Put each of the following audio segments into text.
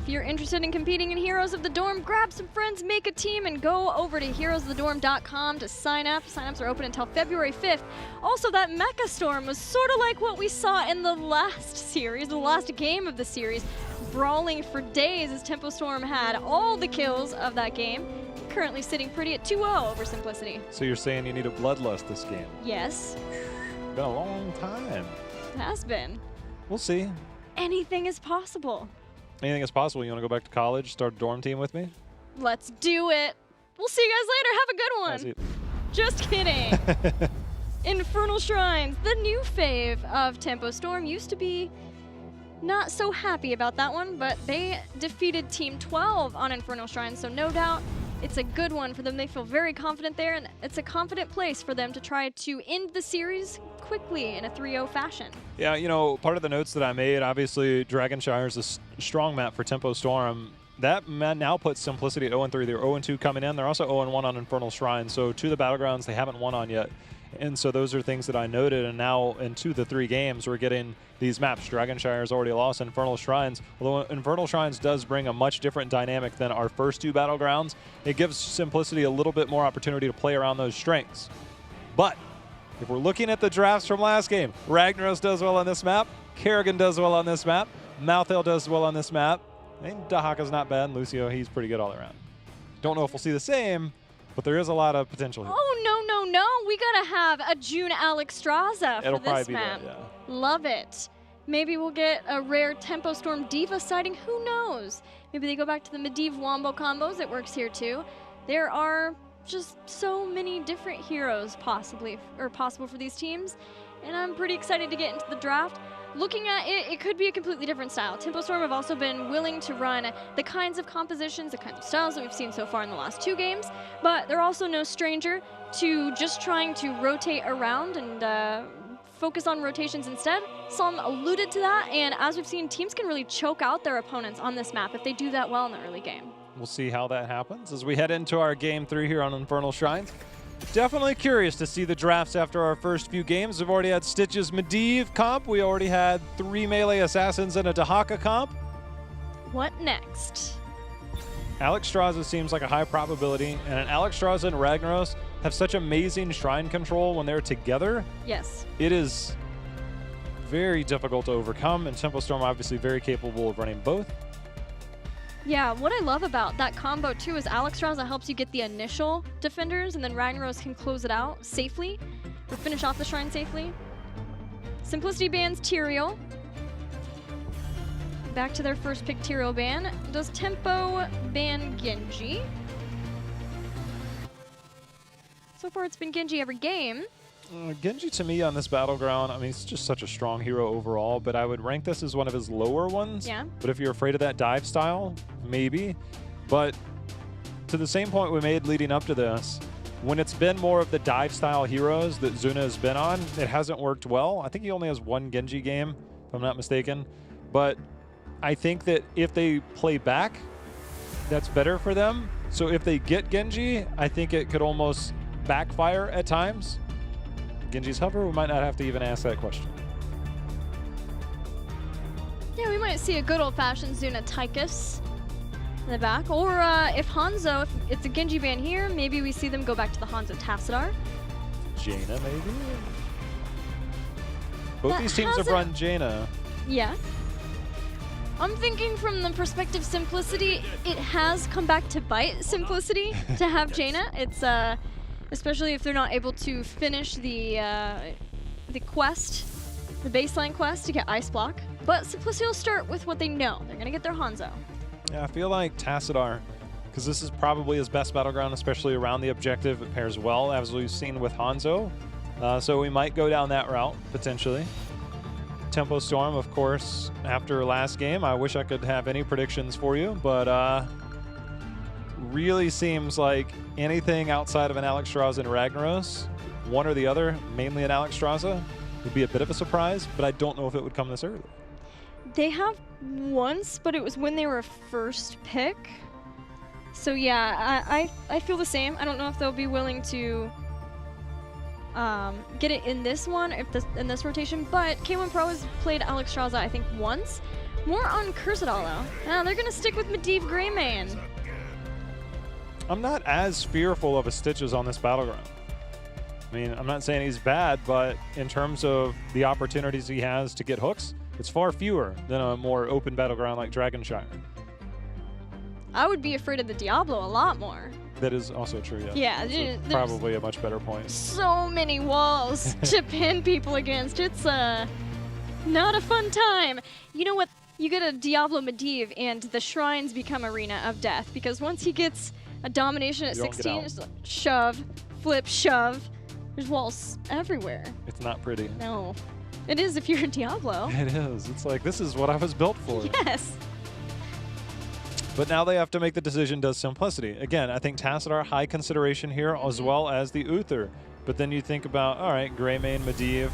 If you're interested in competing in Heroes of the Dorm, grab some friends, make a team, and go over to heroesofthedorm.com to sign up. Sign-ups are open until February 5th. Also, that Mecha Storm was sort of like what we saw in the last series, the last game of the series, brawling for days as Tempo Storm had all the kills of that game. Currently sitting pretty at 2-0 over Simplicity. So you're saying you need a bloodlust this game? Yes. Been a long time. It has been. We'll see. Anything is possible. Anything is possible. You want to go back to college, start a dorm team with me? Let's do it. We'll see you guys later. Have a good one. Just kidding. Infernal Shrines, the new fave of Tempo Storm, used to be not so happy about that one, but they defeated Team 12 on Infernal Shrines, so no doubt it's a good one for them. They feel very confident there, and it's a confident place for them to try to end the series quickly in a 3-0 fashion. Yeah, you know, part of the notes that I made, obviously Dragonshire's a strong map for Tempo Storm. That now puts Simplicity at 0-3. They're 0-2 coming in. They're also 0-1 on Infernal Shrine. So to the Battlegrounds, they haven't won on yet. And so those are things that I noted. And now into the 3 games, we're getting these maps. Dragonshire's already lost Infernal Shrines. Although Infernal Shrines does bring a much different dynamic than our first 2 Battlegrounds. It gives Simplicity a little bit more opportunity to play around those strengths. But if we're looking at the drafts from last game, Ragnaros does well on this map. Kerrigan does well on this map. Malthael does well on this map. I think Dahaka's not bad. And Lucio, he's pretty good all around. Don't know if we'll see the same, but there is a lot of potential here. Oh, no. We got to have a June Alexstrasza for It'll this probably map. be that, yeah. Love it. Maybe we'll get a rare Tempo Storm Diva sighting. Who knows? Maybe they go back to the Medivh Wombo combos. It works here, too. There are just so many different heroes possible for these teams, and I'm pretty excited to get into the draft. Looking at it, it could be a completely different style. Tempo Storm have also been willing to run the kinds of compositions, the kinds of styles that we've seen so far in the last 2 games, but they're also no stranger to just trying to rotate around and focus on rotations instead. Some alluded to that, and as we've seen, teams can really choke out their opponents on this map if they do that well in the early game. We'll see how that happens as we head into our Game 3 here on Infernal Shrines. Definitely curious to see the drafts after our first few games. We've already had Stitch's Medivh comp. We already had 3 melee assassins and a Dahaka comp. What next? Alexstrasza seems like a high probability, and an Alexstrasza and Ragnaros have such amazing shrine control when they're together. Yes. It is very difficult to overcome, and Tempo Storm obviously very capable of running both. Yeah, what I love about that combo too is Alexstrasza helps you get the initial defenders, and then Ragnaros can close it out safely, or finish off the shrine safely. Simplicity bans Tyrael. Back to their first pick Tyrael ban. Does Tempo ban Genji? So far it's been Genji every game. Genji to me on this Battleground, I mean, he's just such a strong hero overall, but I would rank this as one of his lower ones. Yeah. But if you're afraid of that dive style, maybe. But to the same point we made leading up to this, when it's been more of the dive style heroes that Zuna has been on, it hasn't worked well. I think he only has 1 Genji game, if I'm not mistaken. But I think that if they play back, that's better for them. So if they get Genji, I think it could almost backfire at times. Genji's hover, we might not have to even ask that question. Yeah, we might see a good old-fashioned Zuna Tychus in the back. Or if Hanzo, if it's a Genji ban here, maybe we see them go back to the Hanzo Tassadar. Jaina, maybe? Both these teams have run Jaina. Yeah. I'm thinking from the perspective of Simplicity, it has come back to bite Simplicity to have Jaina. It's especially if they're not able to finish the quest, the baseline quest to get Ice Block. But Simplicity will start with what they know. They're going to get their Hanzo. Yeah, I feel like Tassadar, because this is probably his best Battleground, especially around the objective. It pairs well, as we've seen with Hanzo. So we might go down that route, potentially. Tempo Storm, of course, after last game, I wish I could have any predictions for you, but really seems like anything outside of an Alexstrasza and Ragnaros, one or the other, mainly an Alexstrasza, would be a bit of a surprise, but I don't know if it would come this early. They have once, but it was when they were first pick. So yeah, I feel the same. I don't know if they'll be willing to get it in this one, in this rotation, but K1 Pro has played Alexstrasza, I think, once, More on Cursadal, though. Now they're going to stick with Medivh Greymane. I'm not as fearful of a Stitches on this battleground. I mean, I'm not saying he's bad, but in terms of the opportunities he has to get hooks, it's far fewer than a more open battleground like Dragonshire. I would be afraid of the Diablo a lot more. That is also true, yeah. Yeah, That's probably a much better point. So many walls to pin people against. It's not a fun time. You know what? You get a Diablo Medivh and the shrines become Arena of Death, because once he gets a domination at 16, it's like shove, flip, shove. There's walls everywhere. It's not pretty. No. It is if you're a Diablo. It is. It's like, this is what I was built for. Yes. But now they have to make the decision, does Simplicity. Again, I think Tassadar, high consideration here, as well as the Uther. But then you think about, all right, Greymane, Medivh,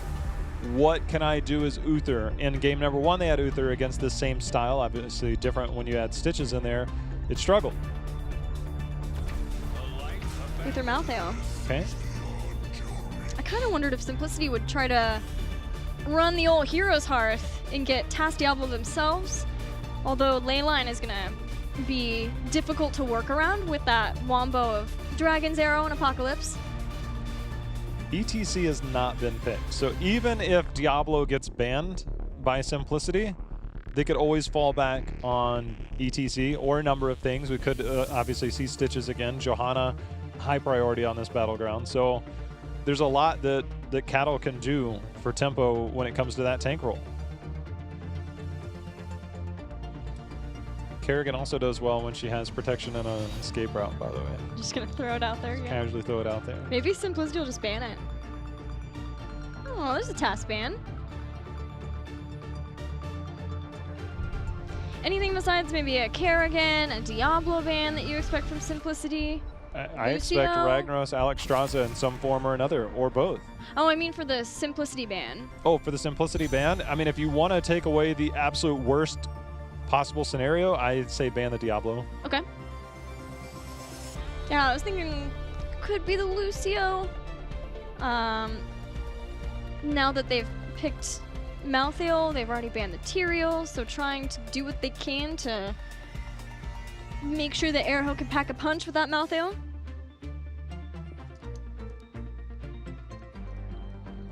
what can I do as Uther? In game number 1, they had Uther against the same style, obviously different when you add Stitches in there. It struggled. Uther Malthael. Okay. I kind of wondered if Simplicity would try to run the old Hero's Hearth and get Tas Diablo themselves. Although Leyline is going to be difficult to work around with that wombo of Dragon's Arrow and Apocalypse. ETC has not been picked. So even if Diablo gets banned by Simplicity, they could always fall back on ETC or a number of things. We could obviously see Stitches again. Johanna, high priority on this battleground. So there's a lot that Cattle can do for tempo when it comes to that tank role. Kerrigan also does well when she has protection and an escape route, by the way. Just gonna throw it out there again. Casually throw it out there. Maybe Simplicity will just ban it. Oh, there's a task ban. Anything besides maybe a Kerrigan, a Diablo ban that you expect from Simplicity? I expect Ragnaros, Alexstrasza in some form or another, or both. Oh, I mean for the Simplicity ban. Oh, for the Simplicity ban? I mean, if you want to take away the absolute worst possible scenario, I'd say ban the Diablo. Okay. Yeah, I was thinking could be the Lucio. Now that they've picked Malthael, they've already banned the Tyrael, so trying to do what they can to make sure that Airho can pack a punch with that Malthael.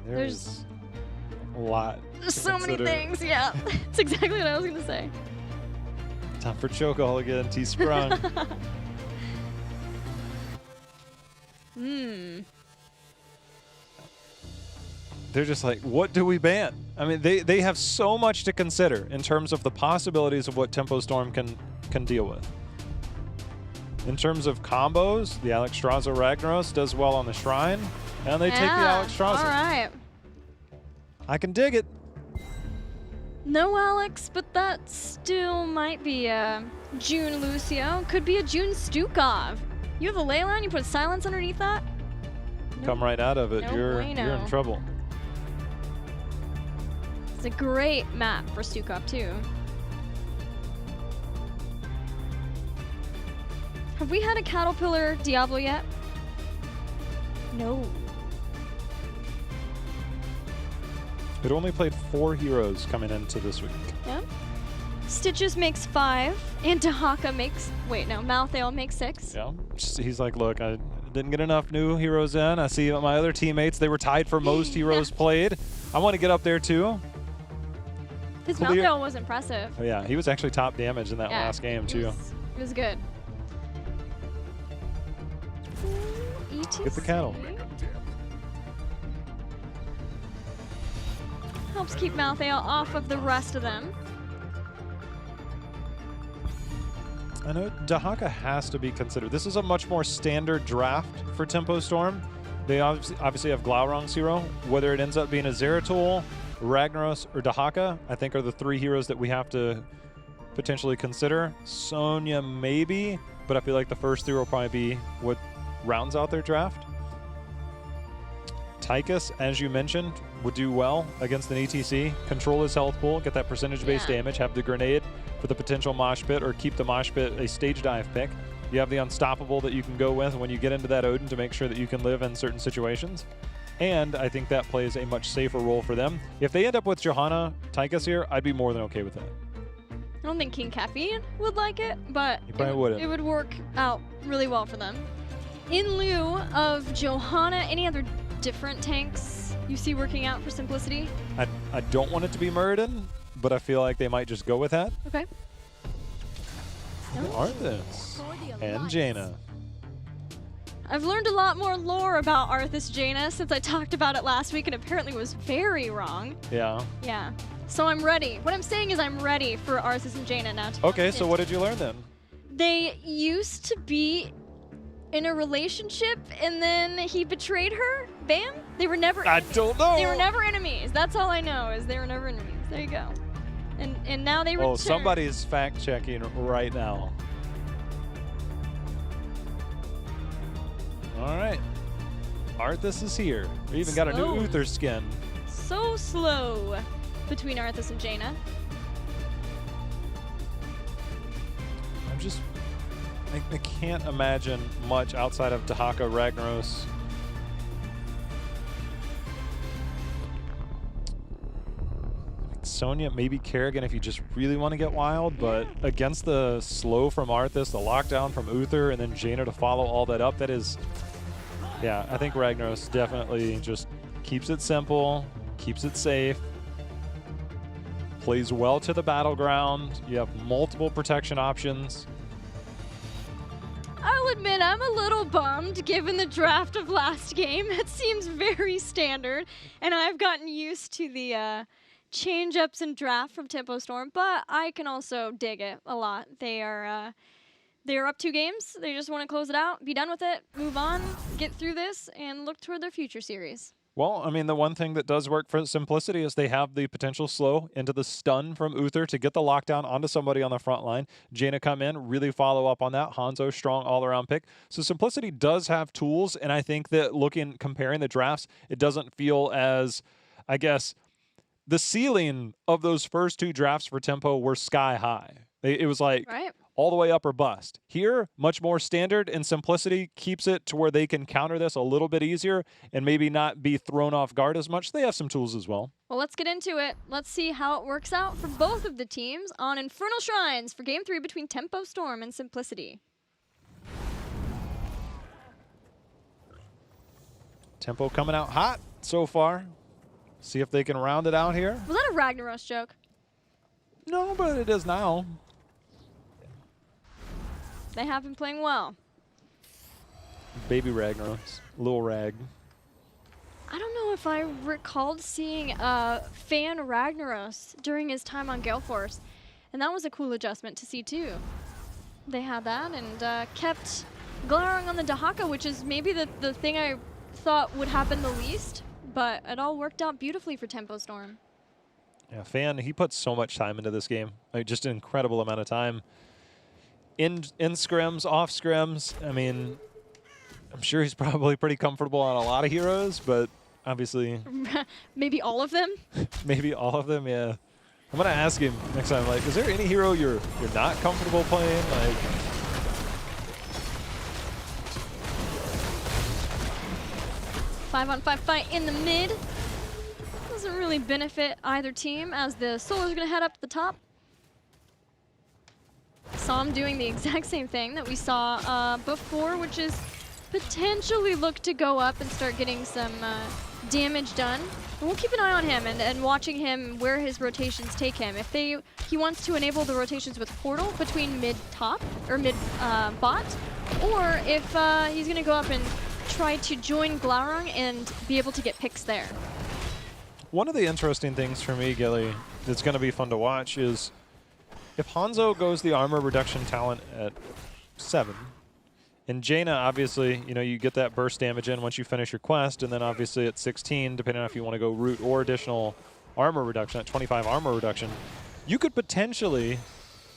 There's a lot. So many things, yeah. That's exactly what I was going to say. Time for Chokeall again, T-Sprung. They're just like, what do we ban? I mean, they have so much to consider in terms of the possibilities of what Tempo Storm can deal with. In terms of combos, the Alexstrasza Ragnaros does well on the Shrine, and they take the Alexstrasza. All right. I can dig it. No Alex, but that still might be a June Lucio. Could be a June Stukov. You have a Leyline, you put silence underneath that? Come right out of it. No You're bueno. in trouble. It's a great map for Stukov, too. Have we had a Caterpillar Diablo yet? No. It only played 4 heroes coming into this week. Yeah. Stitches makes 5, and Dahaka makes, wait, no, Malthael makes 6. Yeah. He's like, look, I didn't get enough new heroes in. I see my other teammates, they were tied for most heroes played. I want to get up there too. His Malthael was impressive. Oh, yeah, he was actually top damage in that last game too. It was good. Get the cattle. Helps keep Malthael off of the rest of them. I know Dahaka has to be considered. This is a much more standard draft for Tempo Storm. They obviously have Glaurung's hero. Whether it ends up being a Zeratul, Ragnaros, or Dahaka, I think are the 3 heroes that we have to potentially consider. Sonya maybe, but I feel like the first 3 will probably be what rounds out their draft. Tychus, as you mentioned, would do well against an ETC. Control his health pool, get that percentage-based damage, have the grenade for the potential mosh pit, or keep the mosh pit a stage dive pick. You have the unstoppable that you can go with when you get into that Odin to make sure that you can live in certain situations. And I think that plays a much safer role for them. If they end up with Johanna Tychus here, I'd be more than okay with that. don't think King Caffeine would like it, but He probably wouldn't. it would work out really well for them. In lieu of Johanna, any other different tanks you see working out for Simplicity? I don't want it to be Muradin, but I feel like they might just go with that. Okay. Arthas and Jaina. I've learned a lot more lore about Arthas Jaina since I talked about it last week and apparently was very wrong. Yeah. Yeah. So I'm ready. What I'm saying is I'm ready for Arthas and Jaina now. Okay, so what did you learn then? They used to be in a relationship and then he betrayed her. Bam. They were never I don't know. They were never enemies. That's all I know is they were never enemies. There you go. And now they return. Oh, somebody's fact checking right now. All right. Arthas is here. We even got a new Uther skin. So slow between Arthas and Jaina. I can't imagine much outside of Dahaka, Ragnaros. Sonya, maybe Kerrigan if you just really want to get wild, but against the slow from Arthas, the lockdown from Uther, and then Jaina to follow all that up, that is, yeah, I think Ragnaros definitely just keeps it simple, keeps it safe, plays well to the battleground. You have multiple protection options. I'll admit I'm a little bummed given the draft of last game. It seems very standard, and I've gotten used to the change-ups in draft from Tempo Storm, but I can also dig it a lot. They are up 2 games. They just want to close it out, be done with it, move on, get through this, and look toward their future series. Well, I mean, the one thing that does work for Simplicity is they have the potential slow into the stun from Uther to get the lockdown onto somebody on the front line. Jaina come in, really follow up on that. Hanzo, strong all-around pick. So Simplicity does have tools, and I think that comparing the drafts, it doesn't feel as, I guess, the ceiling of those first 2 drafts for Tempo were sky high. It was like all the way up or bust. Here, much more standard, and Simplicity keeps it to where they can counter this a little bit easier and maybe not be thrown off guard as much. They have some tools as well. Well, let's get into it. Let's see how it works out for both of the teams on Infernal Shrines for Game 3 between Tempo Storm and Simplicity. Tempo coming out hot so far. See if they can round it out here. Was that a Ragnaros joke? No, but it is now. They have been playing well. Baby Ragnaros. Little Rag. I don't know if I recalled seeing Fan Ragnaros during his time on Gale Force, and that was a cool adjustment to see too. They had that and kept Glaring on the Dahaka, which is maybe the thing I thought would happen the least, but it all worked out beautifully for Tempo Storm. Yeah, Fan, he put so much time into this game. Like, just an incredible amount of time. In scrims, off scrims. I mean, I'm sure he's probably pretty comfortable on a lot of heroes, but obviously... Maybe all of them? Maybe all of them, yeah. I'm going to ask him next time, like, is there any hero you're not comfortable playing? Like... 5-on-5 fight in the mid. Doesn't really benefit either team as the Solar's going to head up to the top. Saw him doing the exact same thing that we saw before, which is potentially look to go up and start getting some damage done. But we'll keep an eye on him and watching him where his rotations take him. If he wants to enable the rotations with Portal between mid-top or mid-bot, or if he's going to go up and try to join Glaurung and be able to get picks there. One of the interesting things for me, Gilly, that's going to be fun to watch is if Hanzo goes the armor reduction talent at 7, and Jaina, obviously, you know, you get that burst damage in once you finish your quest, and then obviously at 16, depending on if you want to go root or additional armor reduction, at 25 armor reduction, you could potentially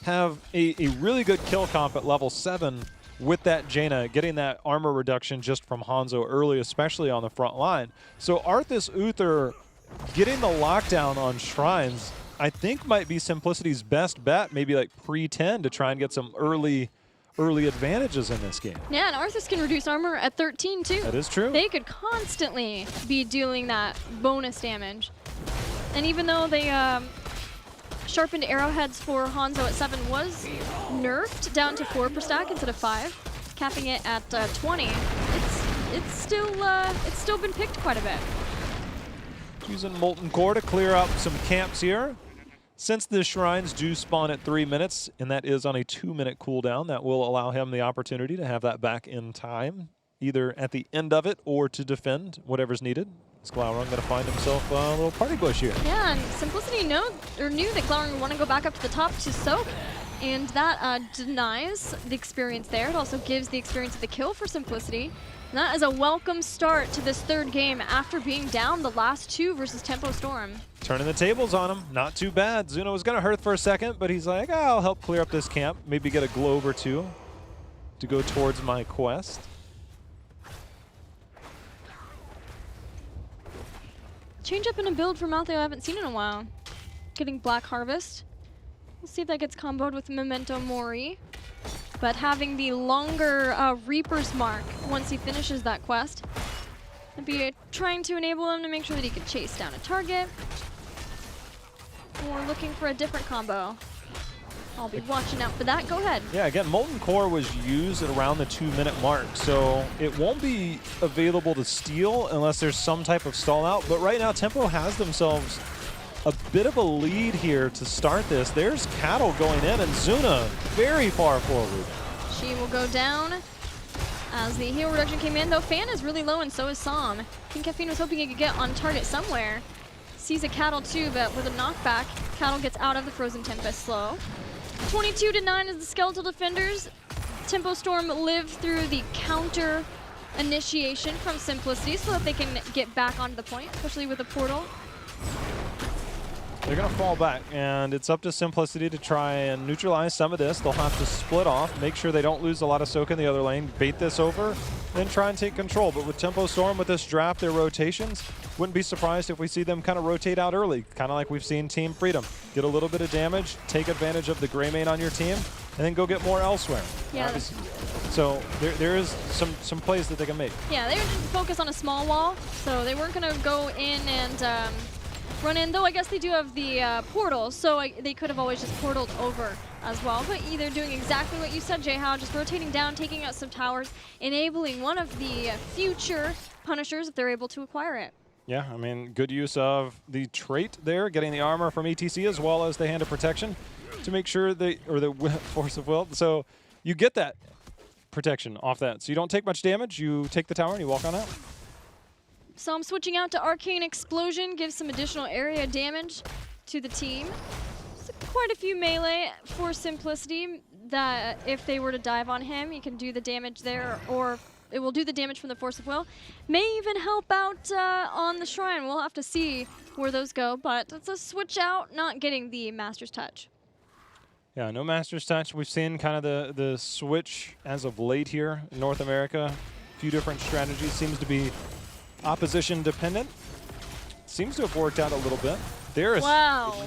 have a really good kill comp at level 7 with that Jaina, getting that armor reduction just from Hanzo early, especially on the front line. So Arthas Uther getting the lockdown on Shrines, I think might be Simplicity's best bet, maybe like pre-10 to try and get some early advantages in this game. Yeah, and Arthas can reduce armor at 13 too. That is true. They could constantly be dealing that bonus damage. And even though they sharpened arrowheads for Hanzo at 7 was nerfed down to 4 per stack instead of 5, capping it at 20. It's still been picked quite a bit. Using Molten Core to clear up some camps here. Since the shrines do spawn at 3 minutes, and that is on a 2-minute cooldown, that will allow him the opportunity to have that back in time, either at the end of it or to defend whatever's needed. Is Glaurung going to find himself a little party bush here? Yeah, and Simplicity knew that Glaurung would want to go back up to the top to soak, and that denies the experience there. It also gives the experience of the kill for Simplicity. And that is a welcome start to this 3rd game after being down the last 2 versus Tempo Storm. Turning the tables on him, not too bad. Zuno was going to hurt for a second, but he's like, I'll help clear up this camp, maybe get a globe or 2 to go towards my quest. Change up in a build for Maltheo I haven't seen in a while. Getting Black Harvest. We'll see if that gets comboed with Memento Mori. But having the longer Reaper's Mark once he finishes that quest, and be trying to enable him to make sure that he can chase down a target, or looking for a different combo. I'll be watching out for that. Go ahead. Yeah, again, Molten Core was used at around the 2-minute mark, so it won't be available to steal unless there's some type of stall out. But right now, Tempo has themselves a bit of a lead here to start this. There's Cattle going in, and Zuna very far forward. She will go down as the heal reduction came in, though Fan is really low and so is Som. I think Caffeine was hoping he could get on target somewhere. Sees a Cattle too, but with a knockback, Cattle gets out of the Frozen Tempest slow. 22-9 is the Skeletal Defenders. Tempo Storm live through the counter initiation from Simplicity so that they can get back onto the point, especially with the portal. They're going to fall back, and it's up to Simplicity to try and neutralize some of this. They'll have to split off, make sure they don't lose a lot of soak in the other lane, bait this over, then try and take control. But with Tempo Storm, with this draft, their rotations, wouldn't be surprised if we see them kind of rotate out early, kind of like we've seen Team Freedom. Get a little bit of damage, take advantage of the gray main on your team, and then go get more elsewhere. Yeah. So there is some plays that they can make. Yeah, they were just focused on a small wall, so they weren't going to go in and run in, though I guess they do have the portal, so they could have always just portaled over as well. But either doing exactly what you said, Jayhow, just rotating down, taking out some towers, enabling one of the future Punishers if they're able to acquire it. Yeah, I mean, good use of the trait there, getting the armor from ETC as well as the Hand of Protection to make sure they, or the Force of Will. So you get that protection off that. So you don't take much damage, you take the tower and you walk on out. So I'm switching out to Arcane Explosion, gives some additional area damage to the team. So quite a few melee for Simplicity that if they were to dive on him, you can do the damage there, or it will do the damage from the Force of Will. May even help out on the Shrine. We'll have to see where those go, but it's a switch out, not getting the Master's Touch. Yeah, no Master's Touch. We've seen kind of the switch as of late here in North America. A few different strategies. Seems to be opposition dependent. Seems to have worked out a little bit. There is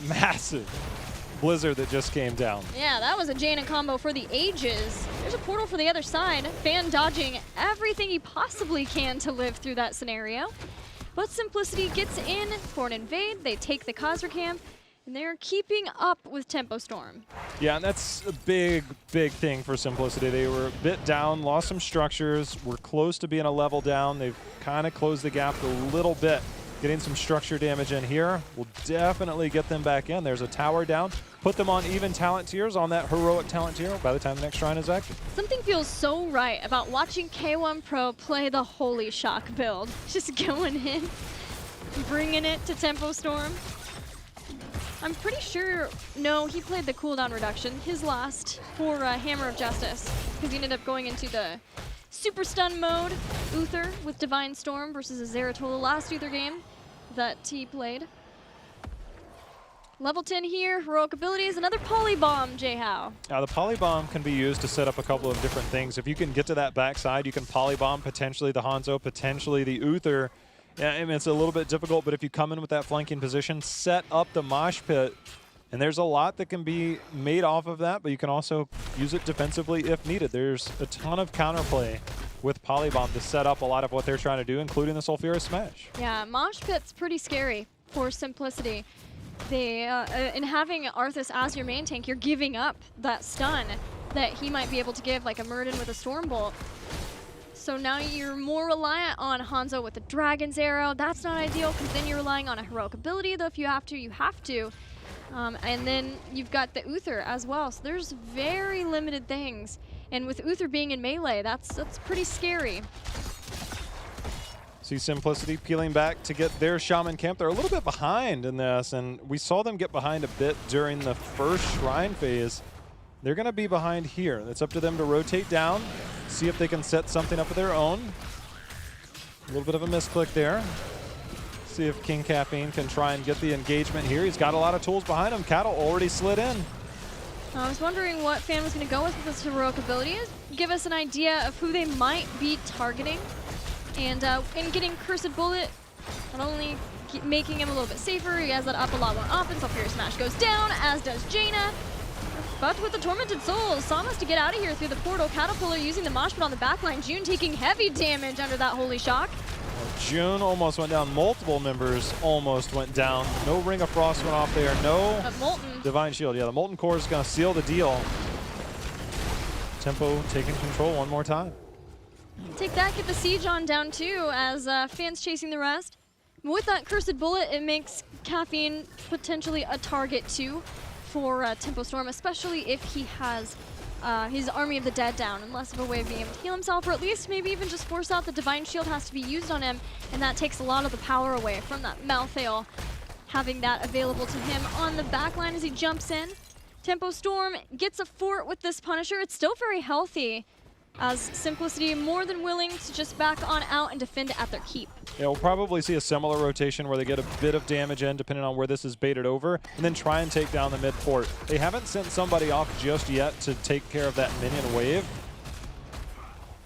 massive blizzard that just came down. Yeah, that was a Jaina combo for the ages. There's a portal for the other side. Fan dodging everything he possibly can to live through that scenario. But Simplicity gets in for an invade. They take the Khazra camp, and they're keeping up with Tempo Storm. Yeah, and that's a big, big thing for Simplicity. They were a bit down, lost some structures, were close to being a level down. They've kind of closed the gap a little bit. Getting some structure damage in here will definitely get them back in. There's a tower down. Put them on even talent tiers, on that heroic talent tier by the time the next shrine is active. Something feels so right about watching K1 Pro play the Holy Shock build. Just going in, bringing it to Tempo Storm. I'm pretty sure, no, he played the cooldown reduction, his last, for Hammer of Justice, because he ended up going into the super stun mode, Uther with Divine Storm versus a Zaratola last Uther game that he played. Level 10 here, heroic abilities, another Polybomb, Jayhow. Now the Polybomb can be used to set up a couple of different things. If you can get to that backside, you can Polybomb potentially the Hanzo, potentially the Uther. Yeah, I mean, it's a little bit difficult, but if you come in with that flanking position, set up the mosh pit, and there's a lot that can be made off of that, but you can also use it defensively if needed. There's a ton of counterplay with Polybomb to set up a lot of what they're trying to do, including the Sulfuria Smash. Yeah, mosh pit's pretty scary for Simplicity. in having Arthas as your main tank, you're giving up that stun that he might be able to give, like a Murden with a Stormbolt. So now you're more reliant on Hanzo with the Dragon's Arrow. That's not ideal, because then you're relying on a heroic ability, though if you have to, you have to. And then you've got the Uther as well, so there's very limited things. And with Uther being in melee, that's pretty scary. See Simplicity peeling back to get their Shaman camp. They're a little bit behind in this, and we saw them get behind a bit during the first Shrine phase. They're going to be behind here. It's up to them to rotate down, see if they can set something up of their own. A little bit of a misclick there. See if King Caffeine can try and get the engagement here. He's got a lot of tools behind him. Cattle already slid in. I was wondering what Fan was going to go with this heroic ability. Give us an idea of who they might be targeting. And in getting Cursed Bullet, not only making him a little bit safer, he has that up a lot more offense, so Fury Smash goes down, as does Jaina. But with the Tormented Souls, Sam has to get out of here through the portal. Caterpillar using the mosh pit on the backline. June taking heavy damage under that Holy Shock. June almost went down. Multiple members almost went down. No Ring of Frost went off there. No Divine Shield. Yeah, the Molten Core is going to seal the deal. Tempo taking control one more time. Take that, get the siege on down too, as Fan's chasing the rest. With that Cursed Bullet, it makes Caffeine potentially a target too for Tempo Storm, especially if he has his Army of the Dead down and less of a way of being able to heal himself, or at least maybe even just force out the Divine Shield has to be used on him, and that takes a lot of the power away from that Malthael, having that available to him on the backline as he jumps in. Tempo Storm gets a fort with this Punisher. It's still very healthy, as Simplicity more than willing to just back on out and defend at their keep. Yeah, we'll probably see a similar rotation where they get a bit of damage in depending on where this is baited over, and then try and take down the mid fort. They haven't sent somebody off just yet to take care of that minion wave.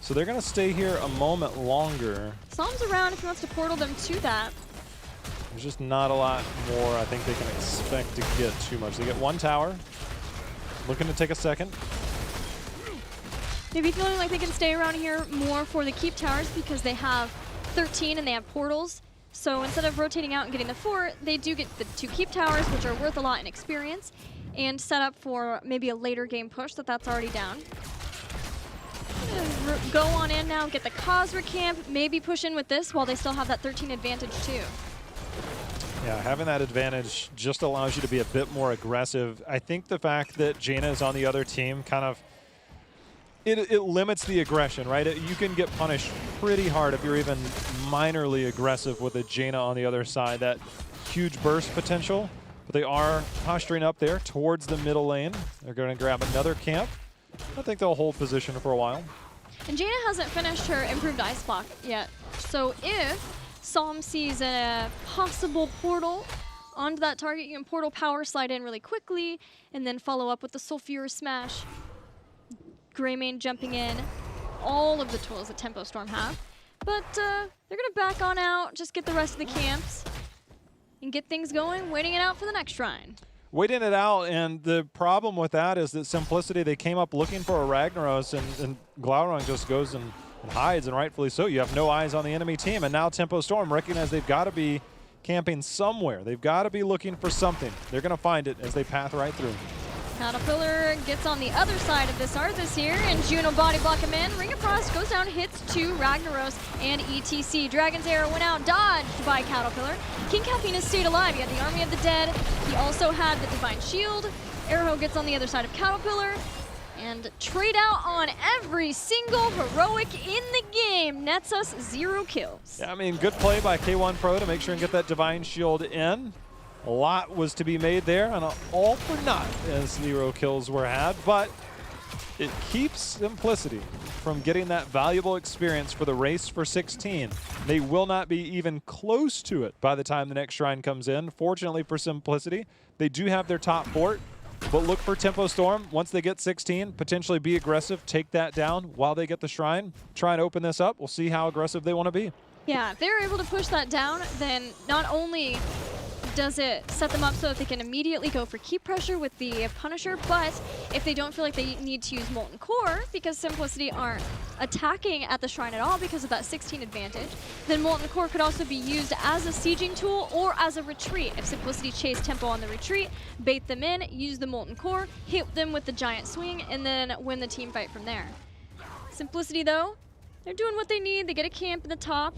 So they're going to stay here a moment longer. Psalm's around if he wants to portal them to that. There's just not a lot more I think they can expect to get too much. They get one tower, looking to take a second. Maybe feeling like they can stay around here more for the keep towers because they have 13 and they have portals. So instead of rotating out and getting the fort, they do get the 2 keep towers, which are worth a lot in experience, and set up for maybe a later game push that's already down. Go on in now, get the Khazra camp, maybe push in with this while they still have that 13 advantage too. Yeah, having that advantage just allows you to be a bit more aggressive. I think the fact that Jaina is on the other team kind of It limits the aggression, right? You can get punished pretty hard if you're even minorly aggressive with a Jaina on the other side. That huge burst potential, but they are posturing up there towards the middle lane. They're going to grab another camp. I think they'll hold position for a while. And Jaina hasn't finished her improved ice block yet. So if Psalm sees a possible portal onto that target, you can portal power slide in really quickly and then follow up with the Sulfur Smash. Greymane jumping in, all of the tools that Tempo Storm have. But they're going to back on out, just get the rest of the camps, and get things going, waiting it out for the next shrine. Waiting it out, and the problem with that is that Simplicity, they came up looking for a Ragnaros, and Glaurung just goes and hides, and rightfully so. You have no eyes on the enemy team, and now Tempo Storm recognize they've got to be camping somewhere. They've got to be looking for something. They're going to find it as they path right through. Caterpillar gets on the other side of this Arthas here, and Juno body block him in. Ring of Frost goes down, hits 2 Ragnaros and ETC. Dragon's Arrow went out, dodged by Caterpillar. King Caffeine has stayed alive. He had the Army of the Dead. He also had the Divine Shield. Arrow gets on the other side of Caterpillar. And trade out on every single heroic in the game. Nets us 0 kills. Yeah, I mean, good play by K1 Pro to make sure and get that Divine Shield in. A lot was to be made there, and all for naught as 0 kills were had, but it keeps Simplicity from getting that valuable experience for the race for 16. They will not be even close to it by the time the next shrine comes in. Fortunately for Simplicity, they do have their top fort, but look for Tempo Storm. Once they get 16, potentially be aggressive, take that down while they get the shrine. Try and open this up. We'll see how aggressive they want to be. Yeah, if they're able to push that down, then not only does it set them up so that they can immediately go for keep pressure with the Punisher, but if they don't feel like they need to use Molten Core because Simplicity aren't attacking at the Shrine at all because of that 16 advantage, then Molten Core could also be used as a sieging tool or as a retreat. If Simplicity chase tempo on the retreat, bait them in, use the Molten Core, hit them with the giant swing, and then win the team fight from there. Simplicity though, they're doing what they need. They get a camp in the top,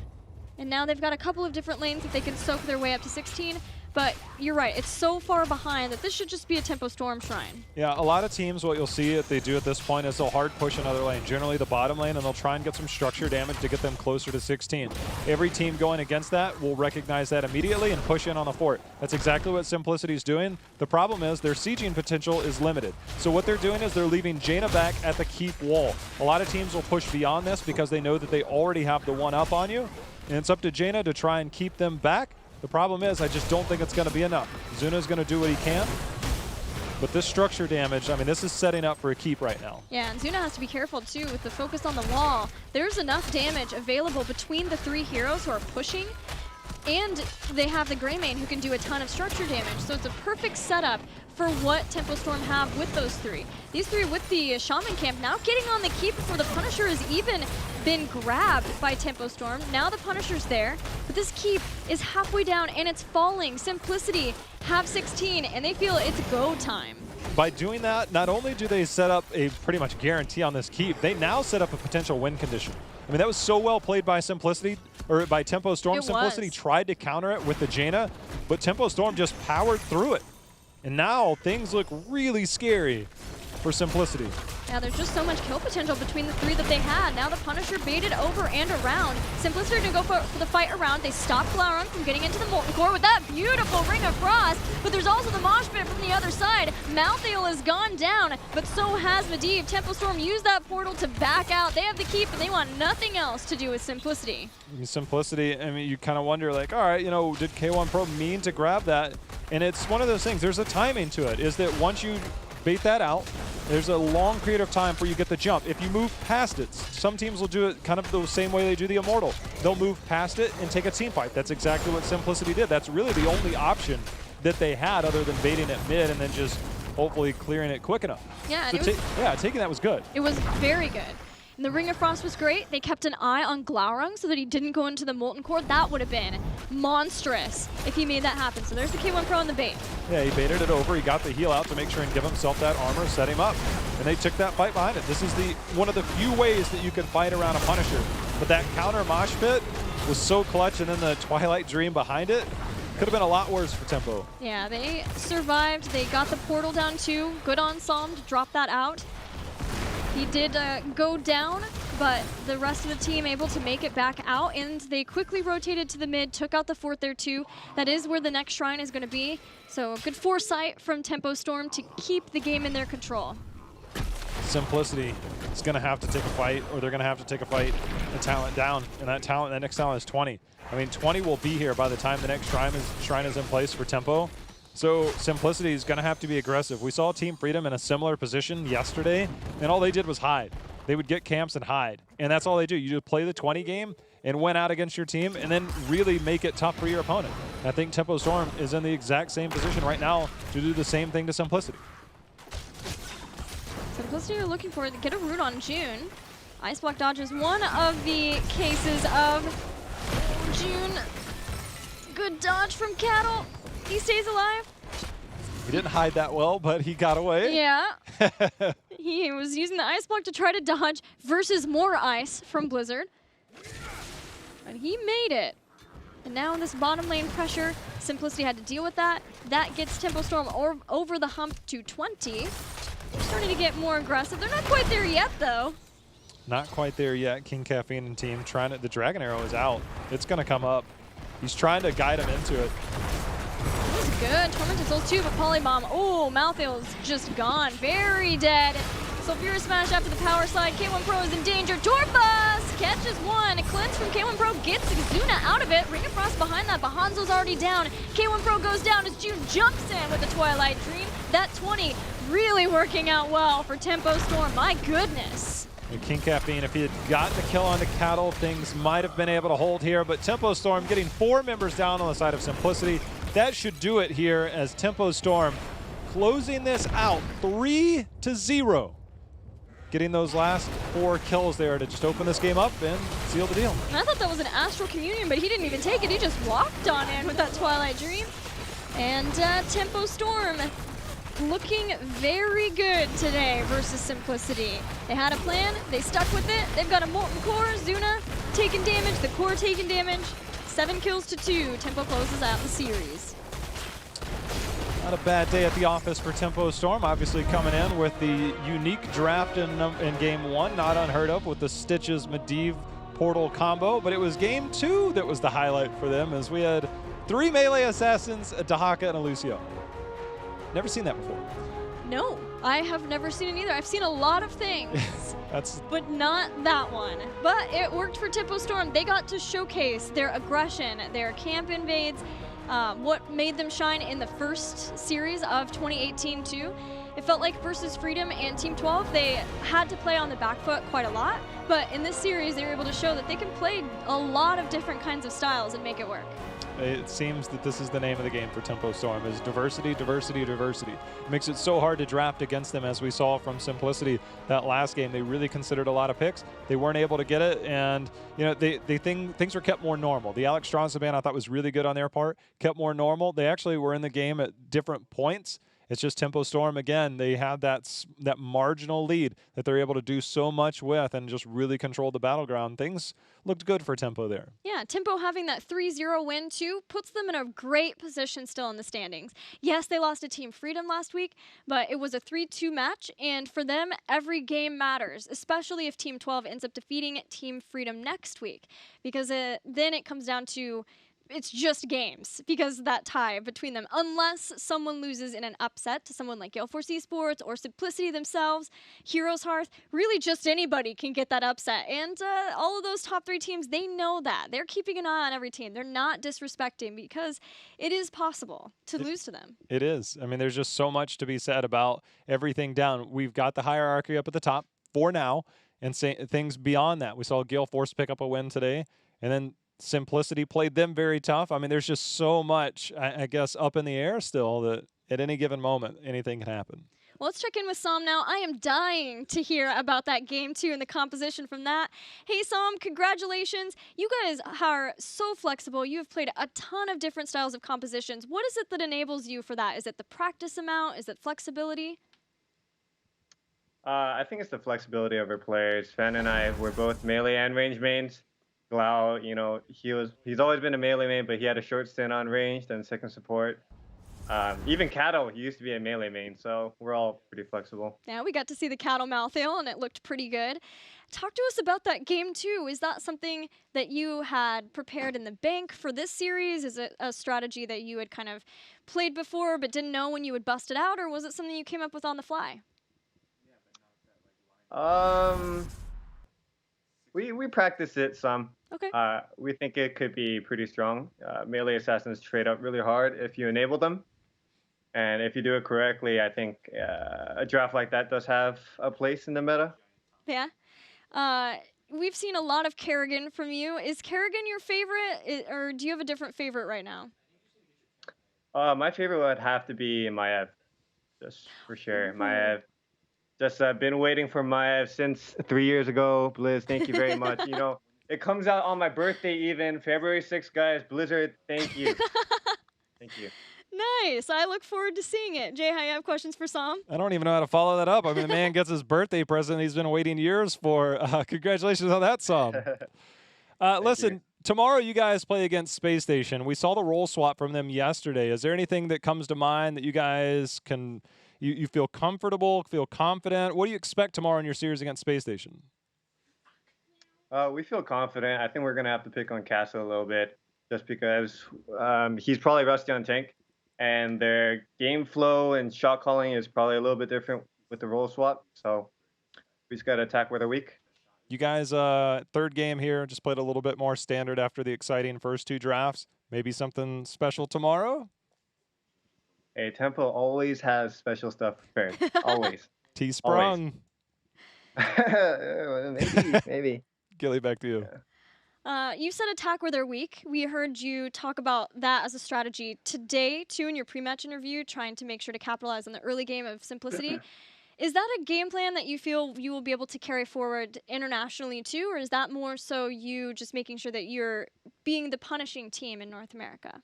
and now they've got a couple of different lanes that they can soak their way up to 16. But you're right, it's so far behind that this should just be a Tempo Storm Shrine. Yeah, a lot of teams, what you'll see that they do at this point is they'll hard push another lane, generally the bottom lane, and they'll try and get some structure damage to get them closer to 16. Every team going against that will recognize that immediately and push in on the fort. That's exactly what Simplicity's doing. The problem is their sieging potential is limited. So what they're doing is they're leaving Jaina back at the keep wall. A lot of teams will push beyond this because they know that they already have the one up on you, and it's up to Jaina to try and keep them back. The problem is I just don't think it's going to be enough. Zuna's going to do what he can, but this structure damage, I mean, this is setting up for a keep right now. Yeah, and Zuna has to be careful too with the focus on the wall. There's enough damage available between the three heroes who are pushing, and they have the Greymane who can do a ton of structure damage. So it's a perfect setup for what Tempo Storm have with those three. These three with the Shaman Camp now getting on the keep before the Punisher has even been grabbed by Tempo Storm. Now the Punisher's there, but this keep is halfway down and it's falling. Simplicity have 16 and they feel it's go time. By doing that, not only do they set up a pretty much guarantee on this keep, they now set up a potential win condition. I mean, that was so well played by Simplicity, or by Tempo Storm. Simplicity tried to counter it with the Jaina, but Tempo Storm just powered through it. And now things look really scary for Simplicity. Yeah, there's just so much kill potential between the three that they had. Now the Punisher baited over and around. Simplicity didn't go for the fight around. They stopped Glaurung from getting into the Molten Core with that beautiful Ring of Frost, but there's also the mosh pit from the other side. Malthael has gone down, but so has Medivh. Tempo Storm used that portal to back out. They have the keep, and they want nothing else to do with Simplicity. Simplicity, I mean, you kind of wonder, like, all right, you know, did K1 Pro mean to grab that? And it's one of those things, there's a timing to it, is that once you bait that out, there's a long period of time before you get the jump. If you move past it, some teams will do it kind of the same way they do the Immortal. They'll move past it and take a team fight. That's exactly what Simplicity did. That's really the only option that they had other than baiting it mid and then just hopefully clearing it quick enough. Yeah, so taking that was good. It was very good. And the Ring of Frost was great. They kept an eye on Glaurung so that he didn't go into the Molten Core. That would have been monstrous if he made that happen. So there's the K1 Pro in the bait. Yeah, he baited it over. He got the heal out to make sure and give himself that armor, set him up. And they took that fight behind it. This is one of the few ways that you can fight around a Punisher. But that counter mosh pit was so clutch, and then the Twilight Dream behind it could have been a lot worse for Tempo. Yeah, they survived. They got the portal down too. Good on Psalm to drop that out. He did go down, but the rest of the team able to make it back out, and they quickly rotated to the mid, took out the fort there too. That is where the next shrine is going to be. So good foresight from Tempo Storm to keep the game in their control. Simplicity is going to have to take a fight, or they're going to have to take a fight and talent down, and that next talent is 20. I mean, 20 will be here by the time the next shrine is in place for Tempo. So Simplicity is going to have to be aggressive. We saw Team Freedom in a similar position yesterday, and all they did was hide. They would get camps and hide, and that's all they do. You just play the 20 game and win out against your team, and then really make it tough for your opponent. And I think Tempo Storm is in the exact same position right now to do the same thing to Simplicity. Simplicity are looking for it to get a root on June. Ice Block dodge is one of the cases of June. Good dodge from Cattle. He stays alive. He didn't hide that well, but he got away. Yeah. He was using the Ice Block to try to dodge versus more ice from Blizzard. And he made it. And now in this bottom lane pressure, Simplicity had to deal with that. That gets Tempo Storm over the hump to 20. They're starting to get more aggressive. They're not quite there yet, though. Not quite there yet. King Caffeine and team trying to. The Dragon Arrow is out. It's going to come up. He's trying to guide him into it. This is good. Tormented Souls too, but Polybomb. Oh, Malthael's just gone. Very dead. Sulfura Smash after the power slide. K1 Pro is in danger. Torpus catches one. A cleanse from K1 Pro gets Xuna out of it. Ring of Frost behind that, but Hanzo's already down. K1 Pro goes down as June jumps in with the Twilight Dream. That 20 really working out well for Tempo Storm. My goodness. And King Caffeine, if he had gotten the kill on the Cattle, things might have been able to hold here, but Tempo Storm getting 4 members down on the side of Simplicity. that should do it here as Tempo Storm closing this out 3-0. Getting those last 4 kills there to just open this game up and seal the deal. And I thought that was an Astral Communion, but he didn't even take it. He just walked on in with that Twilight Dream. And Tempo Storm looking very good today versus Simplicity. They had a plan, they stuck with it. They've got a Molten Core, Zuna taking damage, the Core taking damage. 7 kills to 2. Tempo closes out the series. Not a bad day at the office for Tempo Storm. Obviously coming in with the unique draft in game 1, not unheard of with the Stitches Medivh Portal combo. But it was game 2 that was the highlight for them, as we had 3 melee assassins, a Dahaka and a Lucio. Never seen that before. No, I have never seen it either. I've seen a lot of things, but not that one. But it worked for Tempo Storm. They got to showcase their aggression, their camp invades, what made them shine in the first series of 2018 too. It felt like versus Freedom and Team 12, they had to play on the back foot quite a lot. But in this series, they were able to show that they can play a lot of different kinds of styles and make it work. It seems that this is the name of the game for Tempo Storm, is diversity, diversity, diversity. It makes it so hard to draft against them, as we saw from Simplicity that last game. They really considered a lot of picks. They weren't able to get it, and you know things were kept more normal. The Alex Stronsa ban I thought was really good on their part, kept more normal. They actually were in the game at different points. It's just Tempo Storm, again, they had that marginal lead that they're able to do so much with and just really control the battleground. Things looked good for Tempo there. Yeah, Tempo having that 3-0 win too puts them in a great position still in the standings. Yes, they lost to Team Freedom last week, but it was a 3-2 match, and for them, every game matters, especially if Team 12 ends up defeating Team Freedom next week, because then it comes down to it's just games because of that tie between them. Unless someone loses in an upset to someone like Gale Force Esports or Simplicity themselves, Heroes Hearth, really just anybody can get that upset. And all of those top 3 teams, they know that. They're keeping an eye on every team. They're not disrespecting because it is possible to lose to them. It is. I mean, there's just so much to be said about everything down. We've got the hierarchy up at the top for now, and things beyond that. We saw Gale Force pick up a win today, and then Simplicity played them very tough. I mean, there's just so much, I guess, up in the air still that at any given moment, anything can happen. Well, let's check in with Sam now. I am dying to hear about that game 2 and the composition from that. Hey, Sam, congratulations. You guys are so flexible. You have played a ton of different styles of compositions. What is it that enables you for that? Is it the practice amount? Is it flexibility? I think it's the flexibility of our players. Fan and I were both melee and range mains. Glau, you know, he's always been a melee main, but he had a short stint on ranged and second support. Even Cattle, he used to be a melee main, so we're all pretty flexible. Yeah, we got to see the Cattle Malthael, and it looked pretty good. Talk to us about that game 2. Is that something that you had prepared in the bank for this series? Is it a strategy that you had kind of played before but didn't know when you would bust it out, or was it something you came up with on the fly? We practiced it some. Okay. We think it could be pretty strong. Melee assassins trade up really hard if you enable them. And if you do it correctly, I think a draft like that does have a place in the meta. Yeah. We've seen a lot of Kerrigan from you. Is Kerrigan your favorite, or do you have a different favorite right now? My favorite would have to be Maev, just for sure. Maev. Just been waiting for Maev since 3 years ago. Blizz, thank you very much. You know, it comes out on my birthday even, February 6th, guys. Blizzard, thank you. Thank you. Nice. I look forward to seeing it. Jay, how you have questions for Sam? I don't even know how to follow that up. I mean, the man gets his birthday present he's been waiting years for. Congratulations on that, Sam. Listen, tomorrow you guys play against Space Station. We saw the role swap from them yesterday. Is there anything that comes to mind that you guys can... You feel comfortable, feel confident? What do you expect tomorrow in your series against Space Station? We feel confident. I think we're going to have to pick on Castle a little bit just because he's probably rusty on tank, and their game flow and shot calling is probably a little bit different with the role swap. So we just got to attack where they're weak. You guys, third game here, just played a little bit more standard after the exciting first 2 drafts. Maybe something special tomorrow? Hey, Tempo always has special stuff prepared. Always. T-sprung. Maybe. Gilly, back to you. Yeah. You said attack where they're weak. We heard you talk about that as a strategy today, too, in your pre-match interview, trying to make sure to capitalize on the early game of Simplicity. Is that a game plan that you feel you will be able to carry forward internationally, too, or is that more so you just making sure that you're being the punishing team in North America?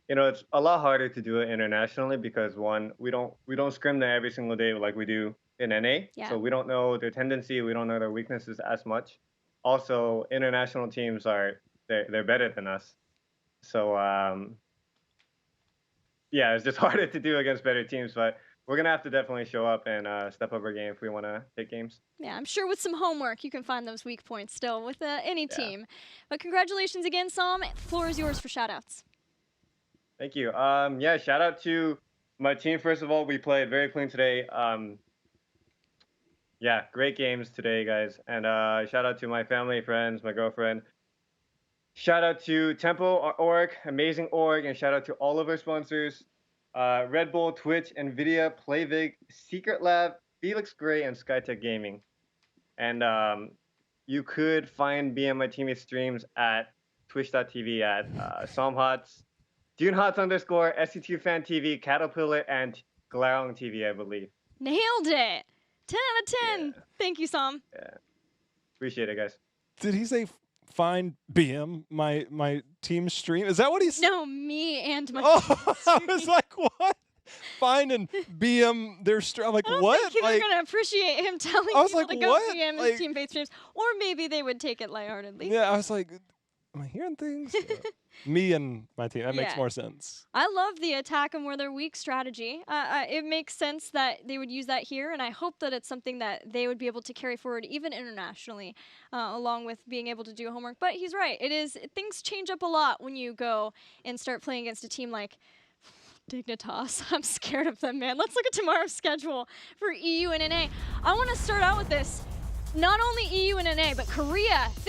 You know, it's a lot harder to do it internationally because one, we don't scrim there every single day like we do in NA. Yeah. So we don't know their tendency, we don't know their weaknesses as much. Also, international teams they're better than us. So yeah, it's just harder to do against better teams, but we're gonna have to definitely show up and step up our game if we want to take games. Yeah, I'm sure with some homework you can find those weak points still with any Yeah. team. But congratulations again, Sam. Floor is yours for shoutouts. Thank you. Yeah, shout out to my team. First of all, we played very clean today. Yeah, great games today, guys. And shout out to my family, friends, my girlfriend. Shout out to Tempo org, amazing org, and shout out to all of our sponsors: Red Bull, Twitch, Nvidia, Playvig, Secret Lab, Felix Gray, and Skytech Gaming. And you could find me and my teammates streams at twitch.tv at Somhots, DuneHots _ SC2 Fan TV, Caterpillar, and Glaring TV, I believe. Nailed it. 10 out of 10. Yeah. Thank you, Sam. Yeah. Appreciate it, guys. Did he say find BM my team stream? Is that what he's? No, me and my Oh, I was like, what? Find and BM their stream. I'm like, I don't what? think they're going to appreciate him telling I was people like, to go what? PM Like- his team faith streams. Or maybe they would take it lightheartedly. Yeah, I was like, am I hearing things? Me and my team. That makes Yeah. more sense. I love the attack them where they're weak strategy. It makes sense that they would use that here, and I hope that it's something that they would be able to carry forward even internationally, along with being able to do homework. But he's right. Things change up a lot when you go and start playing against a team like Dignitas. I'm scared of them, man. Let's look at tomorrow's schedule for EU and NA. I want to start out with this. Not only EU and NA, but Korea. Things